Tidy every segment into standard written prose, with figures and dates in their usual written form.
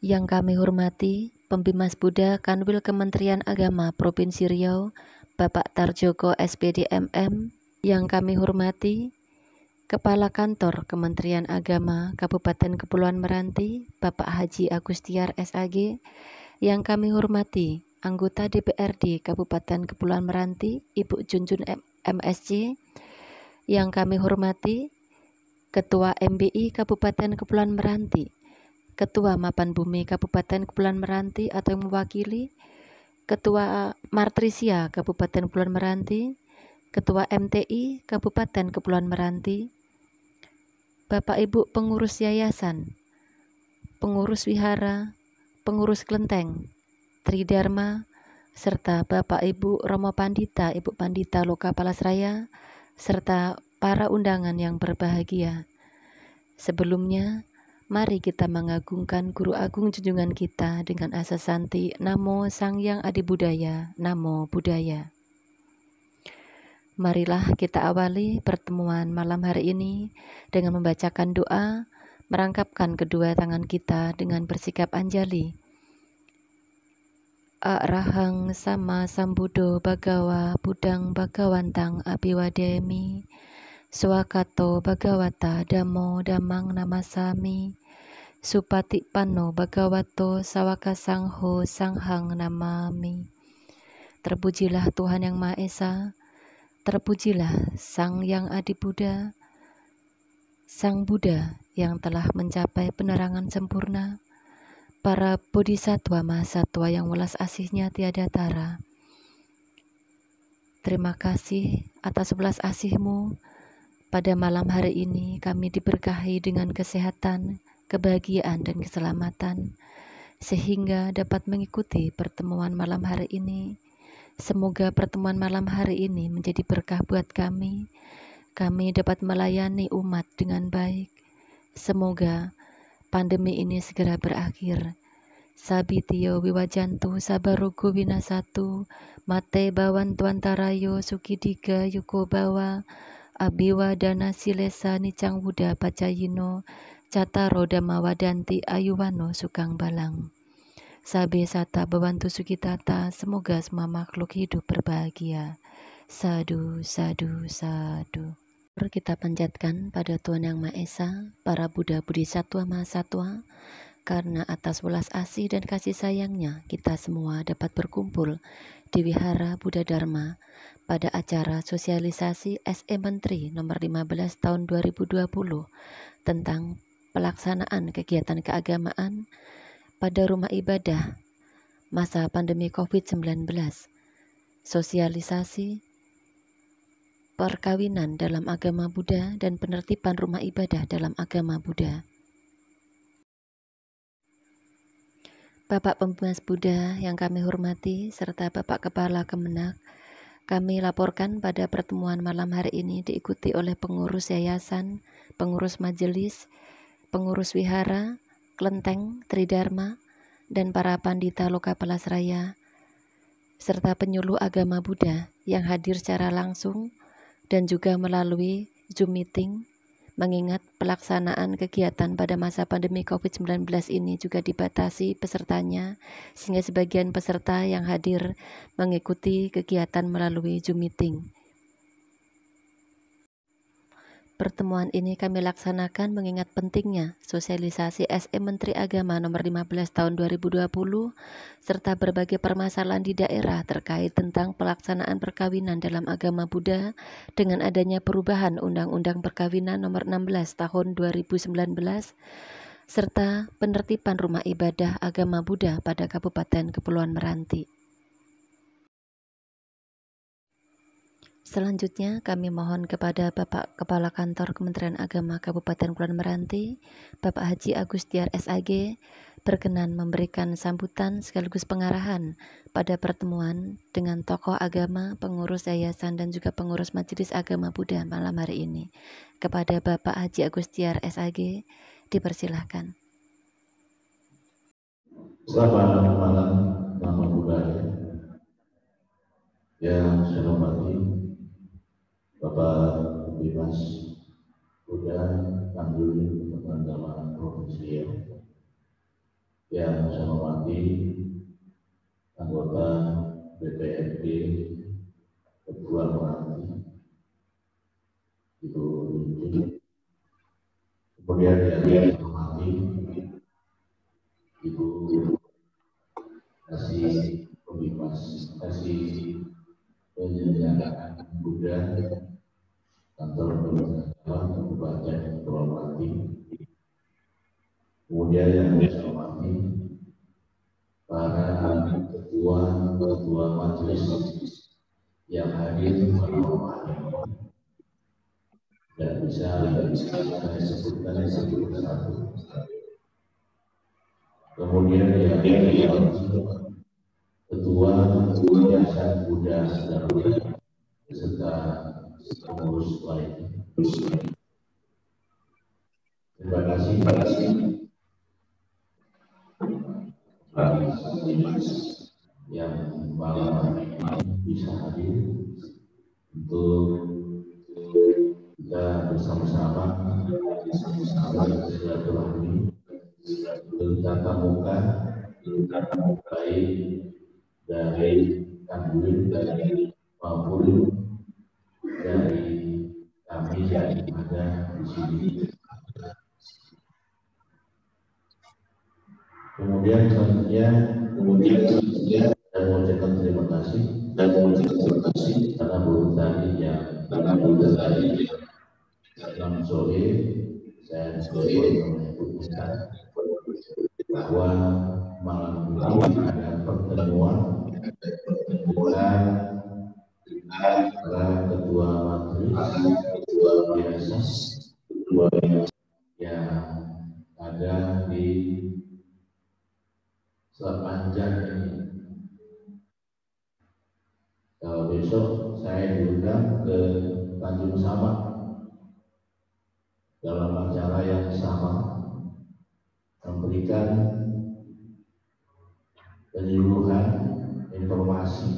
Yang kami hormati Pembimas Buddha Kanwil Kementerian Agama Provinsi Riau, Bapak Tarjoko SPD MM. Yang kami hormati Kepala Kantor Kementerian Agama Kabupaten Kepulauan Meranti, Bapak Haji Agustiar SAG. Yang kami hormati Anggota DPRD Kabupaten Kepulauan Meranti, Ibu Junjun MSC. Yang kami hormati Ketua MBI Kabupaten Kepulauan Meranti, Ketua Mapan Bumi Kabupaten Kepulauan Meranti atau yang mewakili, Ketua Martrisia Kabupaten Kepulauan Meranti, Ketua MTI Kabupaten Kepulauan Meranti, Bapak Ibu pengurus yayasan, pengurus wihara, pengurus kelenteng, Tridharma, serta Bapak Ibu Romo Pandita, Ibu Pandita Loka Palasraya, serta para undangan yang berbahagia. Sebelumnya, mari kita mengagungkan Guru Agung junjungan kita dengan asa santi Namo Sang Hyang Adi Budaya, Namo Buddhaya. Marilah kita awali pertemuan malam hari ini dengan membacakan doa, merangkapkan kedua tangan kita dengan bersikap anjali. Arahang sama sambuddho bhagawa buddhang bhagawantang abiwademi. Swakato bhagawata dhammo dhammang namasami. Supatipanno bhagavato sawaka sangho sanghang namami. Terpujilah Tuhan Yang Maha Esa, terpujilah Sang Hyang Adi Buddha, Sang Buddha yang telah mencapai penerangan sempurna, para bodhisattva mahasatwa yang welas asihnya tiada tara. Terima kasih atas welas asih-Mu. Pada malam hari ini kami diberkahi dengan kesehatan, kebahagiaan, dan keselamatan, sehingga dapat mengikuti pertemuan malam hari ini. Semoga pertemuan malam hari ini menjadi berkah buat kami. Kami dapat melayani umat dengan baik. Semoga pandemi ini segera berakhir. Sabitiyo wiwajantu sabarogo winasatu, mate bawan tuantarayo sukidiga yuko bawa, abiwa dana silesa nicang wuda pacayino, cataro dhamma wadanti ayuwano sukang balang. Sabe sata bawantu sukitata, semoga semua makhluk hidup berbahagia. Sadu, sadu, sadu. Kita panjatkan pada Tuhan Yang Maha Esa, para Buddha Bodhisattva Mahasatwa, karena atas welas asih dan kasih sayangnya kita semua dapat berkumpul di Wihara Buddha Dharma pada acara sosialisasi SE Menteri nomor 15 tahun 2020 tentang pelaksanaan kegiatan keagamaan pada rumah ibadah masa pandemi COVID-19, sosialisasi perkawinan dalam agama Buddha dan penertiban rumah ibadah dalam agama Buddha. Bapak Pembimas Buddha yang kami hormati, serta Bapak Kepala Kemenak, kami laporkan pada pertemuan malam hari ini diikuti oleh pengurus yayasan, pengurus majelis, pengurus wihara, kelenteng, tridharma, dan para pandita Loka Palasraya, serta penyuluh agama Buddha yang hadir secara langsung dan juga melalui Zoom meeting, mengingat pelaksanaan kegiatan pada masa pandemi COVID-19 ini juga dibatasi pesertanya, sehingga sebagian peserta yang hadir mengikuti kegiatan melalui Zoom meeting. Pertemuan ini kami laksanakan mengingat pentingnya sosialisasi SE Menteri Agama nomor 15 tahun 2020 serta berbagai permasalahan di daerah terkait tentang pelaksanaan perkawinan dalam agama Buddha dengan adanya perubahan Undang-Undang Perkawinan nomor 16 tahun 2019 serta penertiban rumah ibadah agama Buddha pada Kabupaten Kepulauan Meranti. Selanjutnya kami mohon kepada Bapak Kepala Kantor Kementerian Agama Kabupaten Kepulauan Meranti, Bapak Haji Agustiar SAG, berkenan memberikan sambutan sekaligus pengarahan pada pertemuan dengan tokoh agama, pengurus yayasan, dan juga pengurus Majelis Agama Buddha malam hari ini. Kepada Bapak Haji Agustiar SAG, dipersilahkan. Selamat malam, Namo Buddhaya. Yang saya hormati Bapak Pembimas Buddha Kanwil Kementerian Agama Provinsi Riau, yang saya hormati anggota DPRD Ketua Meranti Ibu Linci, kemudian yang saya hormati Ibu Kasih Pembimas, Kasih Penyelenggaraan Buddha Kantor Pemerintahan Kabupaten Purwokerto. Kemudian yang saya hormati para ketua majelis yang hadir pada malam ini, tidak bisa saya sebutkan satu persatu. Kemudian yang ketua Yayasan Buddha Sadarwaya beserta pengurus lainnya. Terima kasih yang malam ini bisa hadir untuk kita bersama-sama bersilaturahmi bertatap muka baik dari Kanwil maupun dari kami yang ada di sini. Kemudian selanjutnya saya mengucapkan terima kasih karena belum tadi yang dalam sore saya menyebutkan bahwa malam ini ada pertemuan dengan para ketua majelis biasa yang ada di sepanjang ini. Kalau besok saya diundang ke Tanjung Sabak dalam acara yang sama, memberikan penyuluhan informasi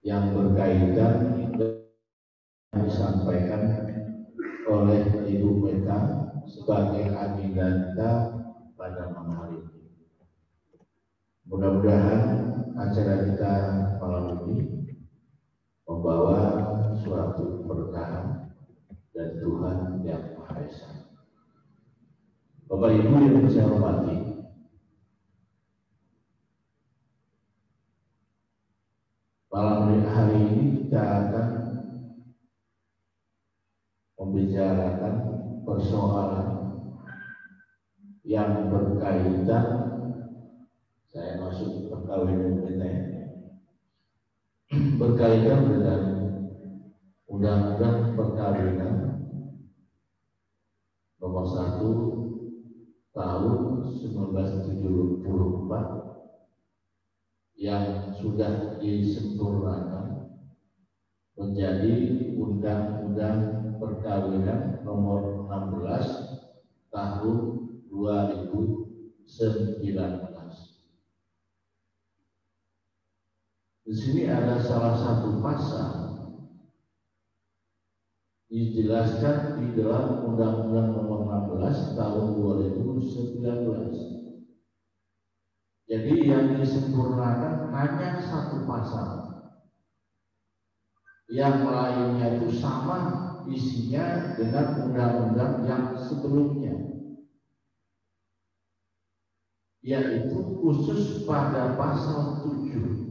yang berkaitan yang disampaikan oleh Ibu Meta sebagai agenda kita pada malam hari ini. Mudah-mudahan acara kita malam ini membawa suatu berkah dari Tuhan Yang Maha Esa. Bapak Ibu yang saya hormati, malam hari ini kita akan membicarakan persoalan yang berkaitan, saya masuk perkawinan kita, berkaitan dengan Undang-Undang Perkawinan Nomor 1 Tahun 1974 yang sudah disempurnakan menjadi Undang-Undang Perkawinan Nomor 16 Tahun 2019. Di sini ada salah satu pasal dijelaskan di dalam Undang-Undang Nomor 16 Tahun 2019. Jadi yang disempurnakan hanya satu pasal, yang lainnya itu sama isinya dengan undang-undang yang sebelumnya, yaitu khusus pada pasal 7.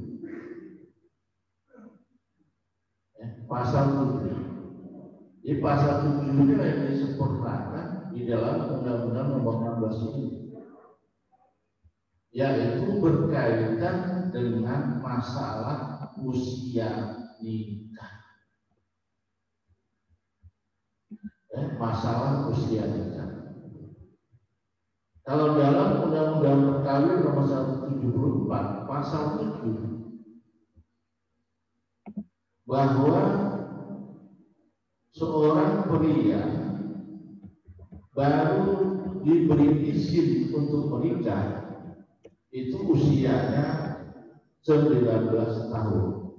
Pasal 7. Di pasal 7 ini yang disempurnakan di dalam Undang-Undang Nomor 16 ini, yaitu berkaitan dengan masalah usia nikah. Masalah usia nikah. Kalau dalam Undang-Undang Perkawinan Nomor 174 pasal 7 bahwa seorang pria baru diberi izin untuk menikah itu usianya 19 tahun,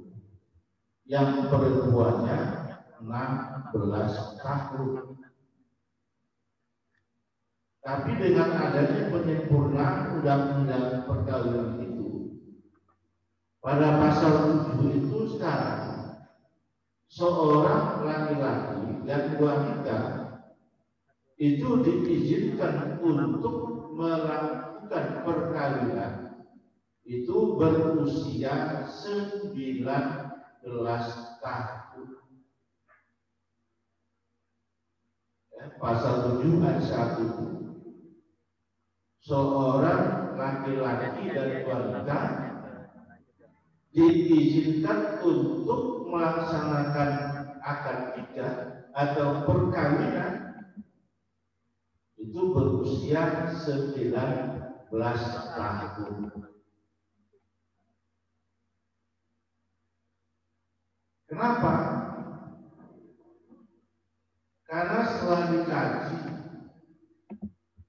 yang perempuannya 16 tahun. Tapi dengan adanya penyempurnaan undang-undang perkawinan itu, pada pasal 7 itu sekarang seorang laki-laki dan wanita itu diizinkan untuk melakukan perkawinan itu berusia 19 tahun. Ya, pasal 7 ayat 1 itu seorang laki-laki dan wanita diizinkan untuk melaksanakan akad nikah atau perkawinan itu berusia 19 tahun. Kenapa? Karena setelah dikaji,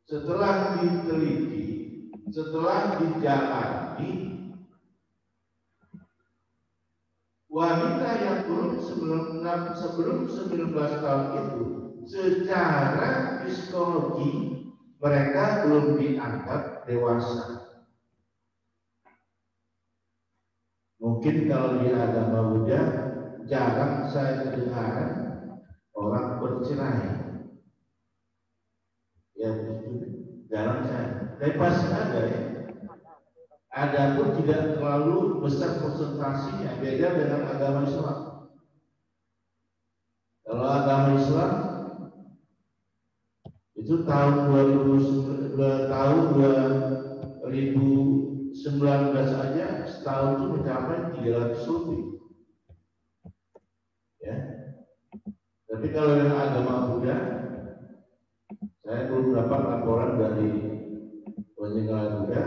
setelah diteliti, setelah dijalani, wanita yang sebelum 19 tahun itu secara psikologi mereka belum dianggap dewasa. Mungkin kalau di agama Buddha jarang saya dengar orang bercerai. Ya begitu, jarang saya. Tapi pasti ada ya. Ada pun tidak terlalu besar presentasinya, beda dengan agama Islam. Kalau agama Islam itu tahun 2019 aja setahun itu mencapai 300 lebih. Ya. Tapi kalau yang agama Buddha, saya belum dapat laporan dari penyelenggara Buddha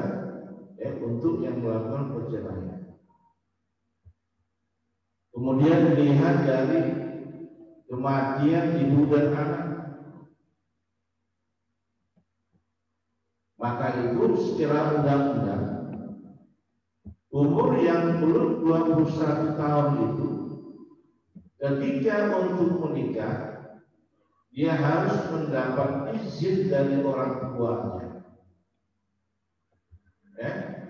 ya, untuk yang melakukan perceraian. Kemudian dilihat dari kematian ibu dan anak, maka itu secara undang-undang umur yang belum 21 tahun itu ketika untuk menikah dia harus mendapat izin dari orang tuanya.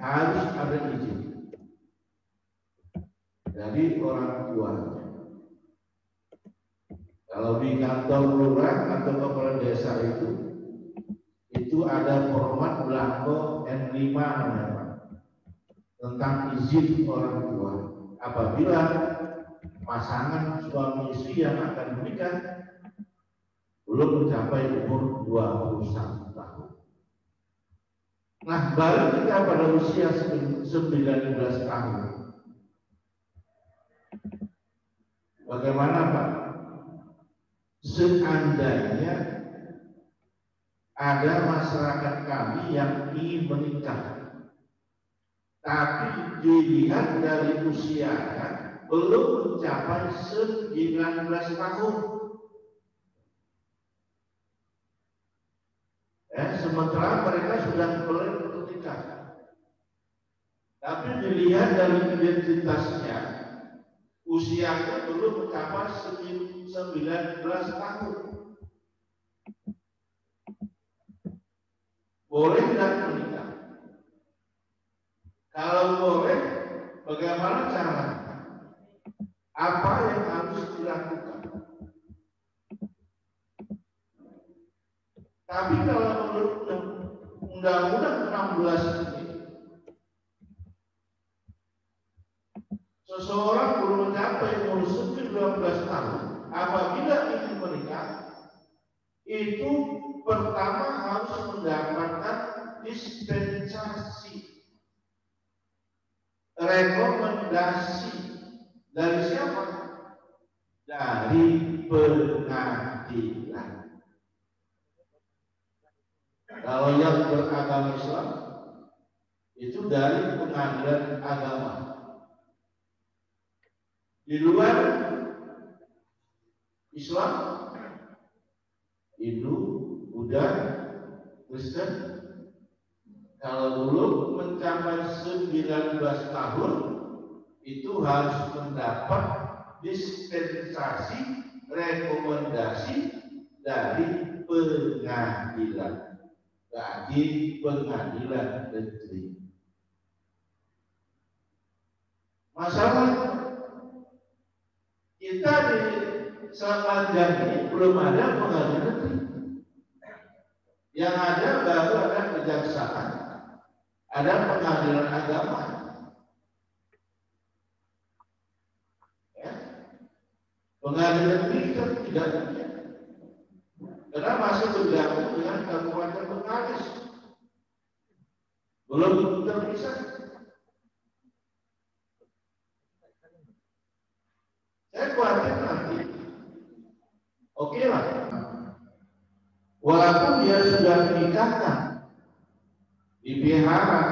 Harus ada izin dari orang tuanya. Kalau di kantor lurah atau kepala desa itu ada format belangko N5 namanya, tentang izin orang tua. Apabila pasangan suami istri yang akan menikah belum mencapai umur 21 tahun. Nah, baru kita pada usia 19 tahun. Bagaimana Pak? Seandainya ada masyarakat kami yang ingin menikah, tapi dilihat dari usianya belum mencapai 19 tahun. Sementara mereka sudah boleh bernikah, tapi dilihat dari identitasnya usianya belum mencapai 19 tahun. Boleh tidak menikah? Kalau boleh, bagaimana caranya? Apa yang harus dilakukan? Tapi kalau menurut Undang-Undang 16 ini, seseorang belum mencapai umur 19 tahun, apabila ingin menikah, itu pertama harus mendapatkan dispensasi, rekomendasi dari siapa? Dari pengadilan. Kalau yang beragama Islam itu dari pengadilan agama. Di luar Islam, Hindu, Buddha, Kristen, kalau belum mencapai 19 tahun itu harus mendapat dispensasi rekomendasi dari pengadilan. di pengadilan negeri. Masalah kita di sepanjang ini belum ada pengadilan negeri. Yang ada baru ada kejaksaan, ada pengadilan agama. Ya. Pengadilan negeri kan tidak punya. Karena masih bergabung dengan Kabupaten Bengkalis. Belum terpisah. Saya khawatir nanti, oke lah. Walaupun dia sudah menikahkan, dipelihara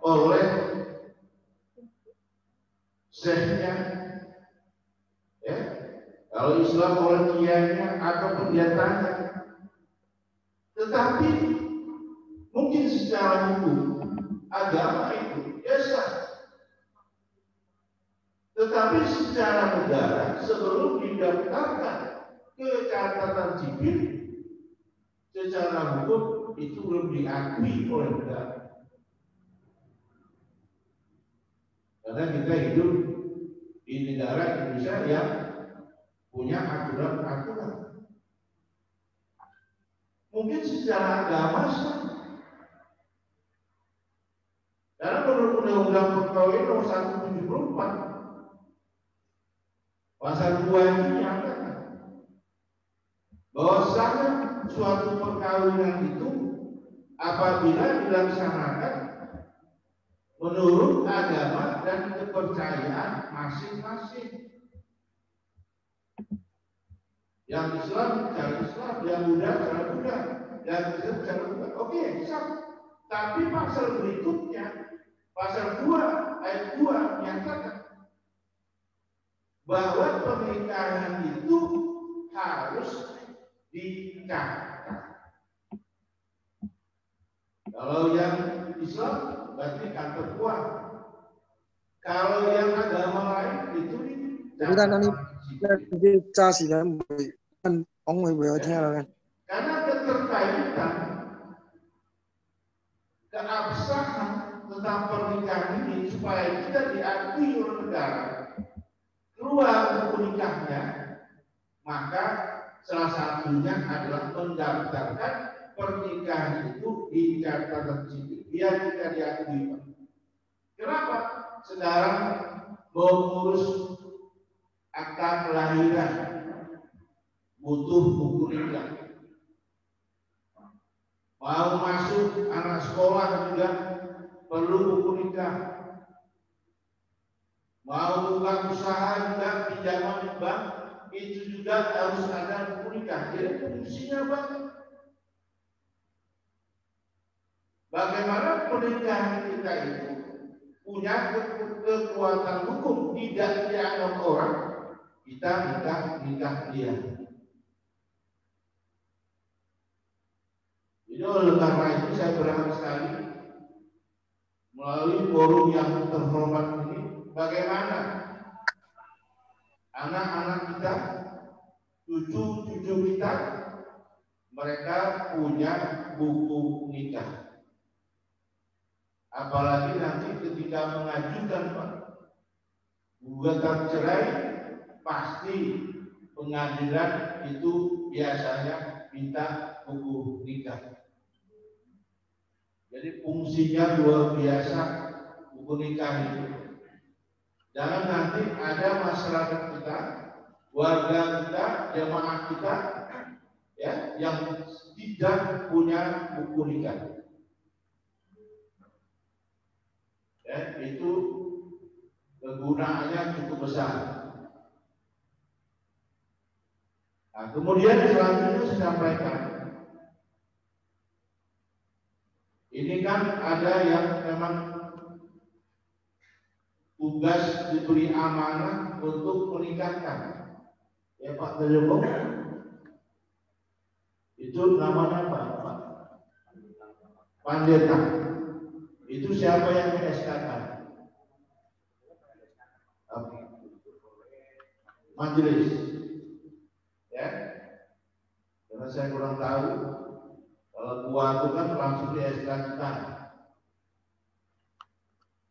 oleh syekhnya, ya, kalau Islam oleh kiainya atau pendetanya, tetapi mungkin secara hukum agama itu ya sah, tetapi secara negara sebelum didaftarkan ke catatan sipil, secara hukum itu belum diakui oleh negara. Karena kita hidup di negara Indonesia yang punya aturan-aturan. Mungkin secara agama sih. Karena menurut Undang-Undang Perkawinan nomor 174 pasal 2 ini menyatakan bahwasanya suatu perkawinan itu apabila dilaksanakan menurut agama dan kepercayaan masing-masing. Yang Islam cara Islam, yang Buddha cara Buddha, yang Kristen cara Buddha. Oke, sah. Tapi pasal berikutnya, pasal 2 ayat 2 menyatakan bahwa pernikahan itu harus dicatat. Kalau yang Islam berarti kantor kuat. Kalau yang agama lain itu dicatat. Kan karena keterkaitan keabsahan tentang pernikahan ini supaya tidak diakui oleh negara keluar buku nikahnya, maka salah satunya adalah mendaftarkan pernikahan itu di catatan sipil biar tidak diakui. Kenapa? Sekarang mau mengurus akta kelahiran butuh buku nikah. Mau masuk anak sekolah juga perlu buku nikah. Mau buka usaha juga pinjaman di bank itu juga harus ada buku nikah. Jadi fungsinya banyak. Bagaimana pernikahan kita itu punya kekuatan hukum, tidak dianggap orang kita nikah dia. Jadi oleh karena itu saya berharap sekali melalui forum yang terhormat ini, bagaimana anak-anak kita, cucu-cucu kita, mereka punya buku nikah. Apalagi nanti ketika mengajukan gugatan cerai, pasti pengadilan itu biasanya minta buku nikah. Jadi fungsinya luar biasa buku nikah itu. Jangan nanti ada masyarakat kita, warga kita, jemaah kita, ya, yang tidak punya buku nikah. Ya, itu kegunaannya cukup besar. Nah, kemudian selanjutnya saya sampaikan, ini kan ada yang memang tugas diberi amanah untuk menikahkan. Ya Pak Telepon, itu namanya Pak Pandeta. Itu siapa yang di-SK-kan? Majelis. Ya. Karena saya kurang tahu. Kalau tua itu kan langsung di SK kita,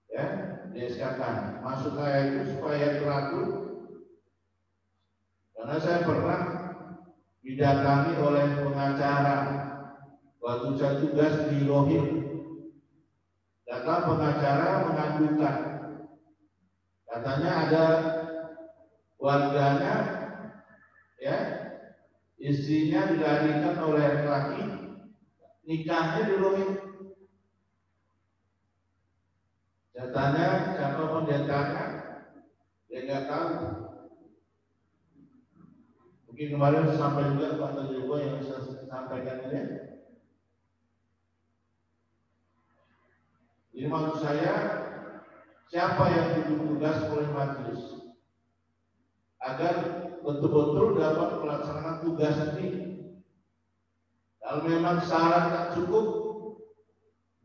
ya, di SK kan. Maksud saya itu supaya teratur, karena saya pernah didatangi oleh pengacara waktu saya tugas di Rohim. Datang pengacara mengadukan, katanya ada warganya, ya, istrinya dilarikan oleh laki-laki, nikahnya di Rohim. Saya tanya siapa pendetanya, dia nggak tahu. Mungkin kemarin sampai juga Pak Tajwa yang saya sampaikan ini. Jadi maksud saya, siapa yang ditugas oleh majelis agar betul-betul dapat melaksanakan tugas ini. Kalau memang syarat tak cukup,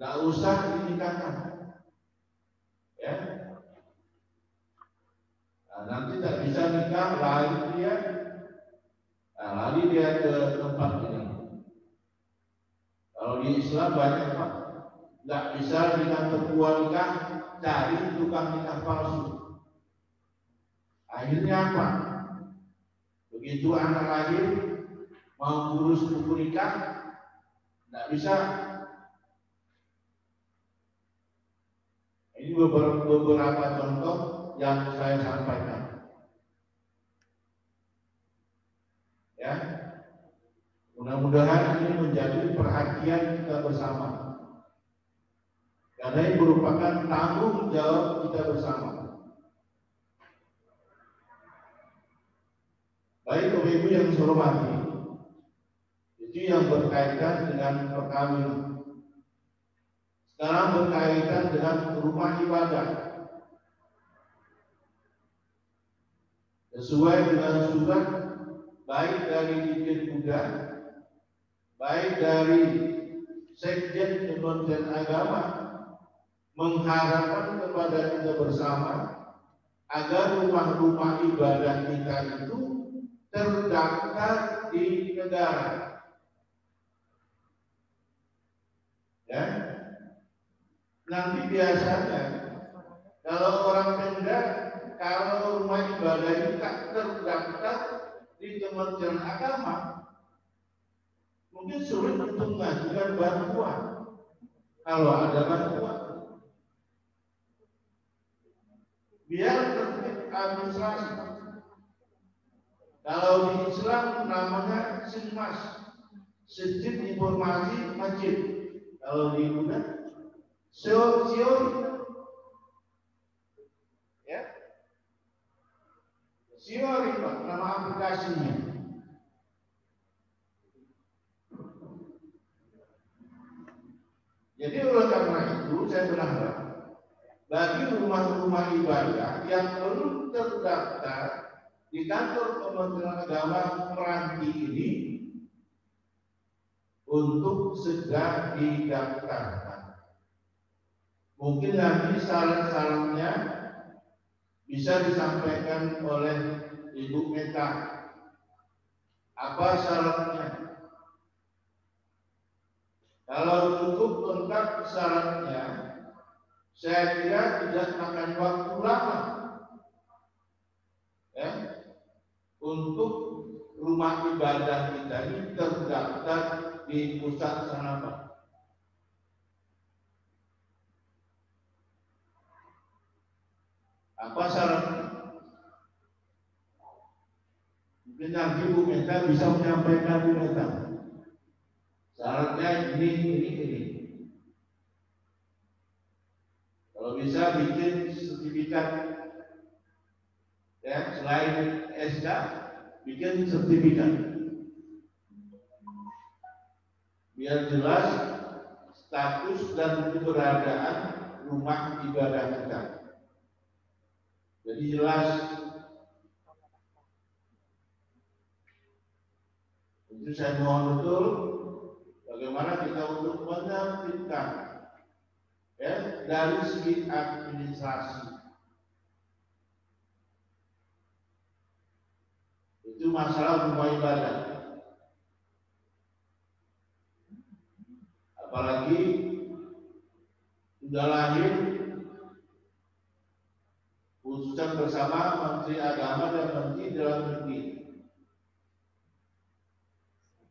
nggak usah dinikahkan, ya. Nah, nanti tak bisa nikah, lari dia ke tempat ini. Kalau di Islam banyak Pak, nggak bisa di kantor tua nikah, cari tukang nikah palsu. Akhirnya apa? Begitu anak lahir, mau ngurus buku nikah, nggak bisa. Ini beberapa contoh yang saya sampaikan. Ya, mudah-mudahan ini menjadi perhatian kita bersama. Karena ini merupakan tanggung jawab kita bersama. Baik Bapak Ibu yang saya hormati, itu yang berkaitan dengan perkawinan. Sekarang berkaitan dengan rumah ibadah. Sesuai dengan surat baik dari Dirjen Muda, baik dari Sekjen Kementerian Agama, mengharapkan kepada kita bersama agar rumah-rumah ibadah kita itu terdaftar di negara. Ya, nanti biasanya kalau orang Pemda, kalau rumah ibadah itu tak terdaftar di Kementerian Agama, mungkin sulit untuk mengajukan bantuan. Kalau ada bantuan, biar tertib administrasi. Kalau di Islam namanya Sinmas, Sistem Informasi Masjid. Kalau di Buddha, Siori, ya, Siori Pak, nama aplikasinya. Jadi oleh karena itu saya berharap bagi rumah-rumah ibadah yang belum terdaftar di kantor Kementerian Agama Meranti ini untuk segera didaftarkan. Mungkin nanti syarat-syaratnya bisa disampaikan oleh Ibu Meta. Apa syaratnya? Kalau cukup lengkap syaratnya, saya kira tidak makan waktu lama, ya, untuk rumah ibadah kita ini terdaftar di pusat sana Pak. Apa syaratnya? Mungkin nanti Bu Meta bisa menyampaikan Bu Meta. Syaratnya ini. Kalau bisa bikin sertifikat, ya, selain SK, bikin sertifikat. Biar jelas status dan keberadaan rumah ibadah kita. Jadi jelas. Itu saya mohon betul bagaimana kita untuk menertibkan, ya, dari segi administrasi. Itu masalah rumah ibadah. apalagi sudah lahir putusan bersama Menteri Agama dan Menteri Dalam Negeri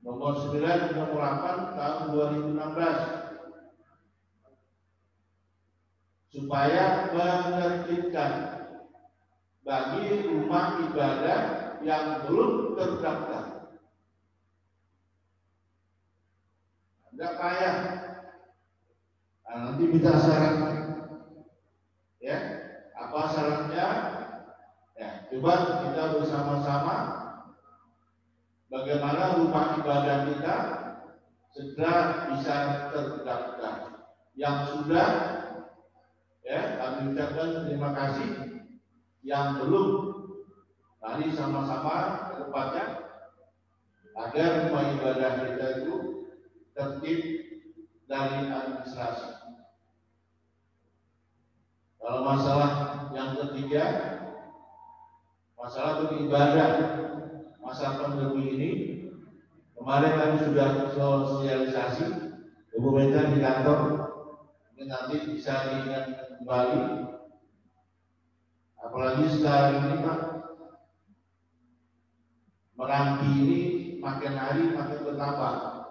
nomor 9 dan nomor 8 tahun 2016 supaya menertibkan bagi rumah ibadah yang belum terdaftar. Enggak payah. Nah, nanti minta syaratnya. Ya, apa syaratnya? Ya, coba kita bersama-sama bagaimana rumah ibadah kita segera bisa terdaftar. Yang sudah, ya, kami ucapkan terima kasih. Yang belum, mari sama-sama ke depannya agar rumah ibadah kita itu tertib dari administrasi. Kalau masalah yang ketiga, masalah beribadah masa pandemi ini, kemarin kami sudah sosialisasi, Ibu Meta di kantor, ini nanti bisa diingat kembali. Apalagi sekarang ini Pak, Meranti ini makin hari makin bertambah.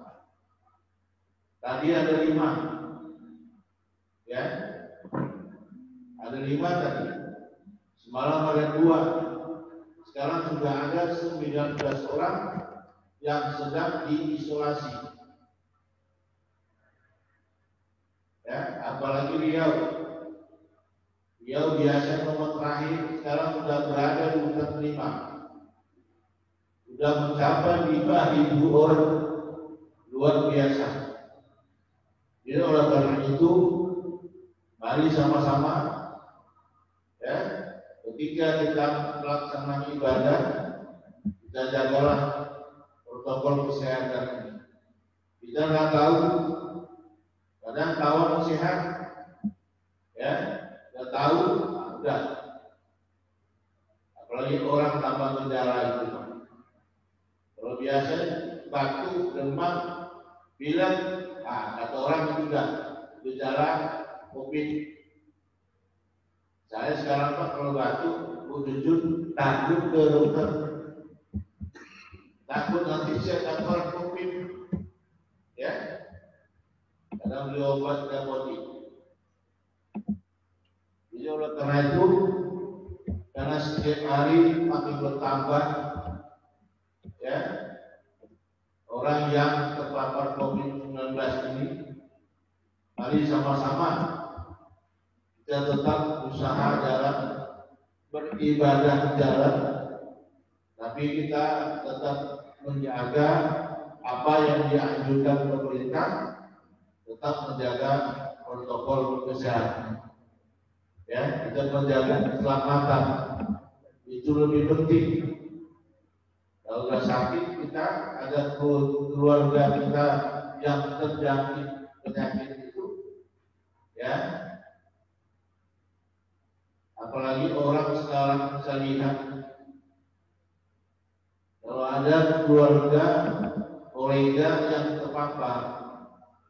Tadi ada 5, ya, ada 5 tadi. Semalam ada 2. Sekarang sudah ada 19 orang yang sedang diisolasi. Ya, apalagi Riau. Riau biasa nomor terakhir, sekarang sudah berada di urutan 5. Sudah mencapai 5.000 orang, luar biasa. Jadi oleh karena itu, mari sama-sama, ya, ketika kita melaksanakan ibadah, kita jagalah protokol kesehatan ini. Kita nggak tahu, kadang kawan sehat, ya, nggak tahu, udah. Apalagi orang tanpa gejala itu. Kalau biasa batuk, demam, pilek, kata orang itu udah gejala COVID. Saya sekarang Pak kalau batuk, jujur takut ke dokter. Takut nanti saya dapat COVID. Ya, kadang beli obat antibiotik. Jadi oleh karena itu, karena setiap hari makin bertambah, ya, orang yang terpapar COVID-19 ini, mari sama-sama kita tetap usaha jalan, beribadah jalan, tapi kita tetap menjaga apa yang dianjurkan pemerintah, tetap menjaga protokol kesehatan. Ya, kita menjaga keselamatan itu lebih penting. Kalau sudah sakit kita ada keluarga kita yang terjangkit penyakit itu, ya. Apalagi orang sekarang bisa lihat kalau ada keluarga kolega yang terpapar,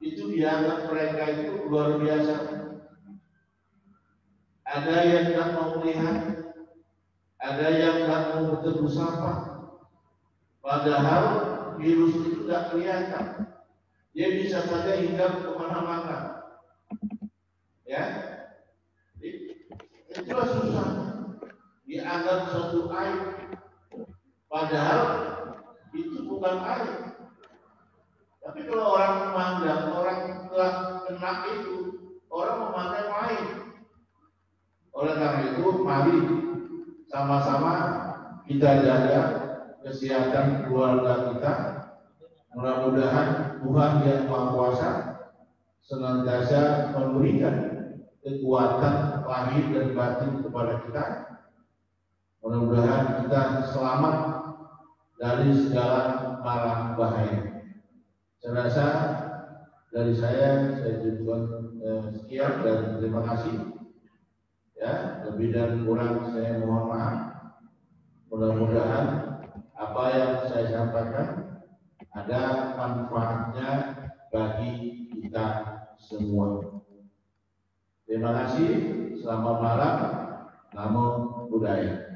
itu dianggap mereka itu luar biasa. Ada yang tidak mau melihat, ada yang tidak mau bertegur sapa. Padahal virus itu tidak kelihatan. Dia bisa saja hinggap kemana-mana. Ya, itulah susah. Dianggap suatu aib. Padahal itu bukan aib. Tapi kalau orang memandang, orang telah kena itu, orang memandang aib. Oleh karena itu, mari sama-sama kita jaga kesehatan keluarga kita. Mudah-mudahan Tuhan yang Maha Kuasa senantiasa memberikan kekuatan lahir dan batin kepada kita. Mudah-mudahan kita selamat dari segala mara bahaya. Saya rasa dari saya cukupkan sekian dan terima kasih. Ya, lebih dan kurang saya mohon maaf. Mudah-mudahan apa yang saya sampaikan ada manfaatnya bagi kita semua. Terima kasih. Selamat malam. Namo Buddhaya.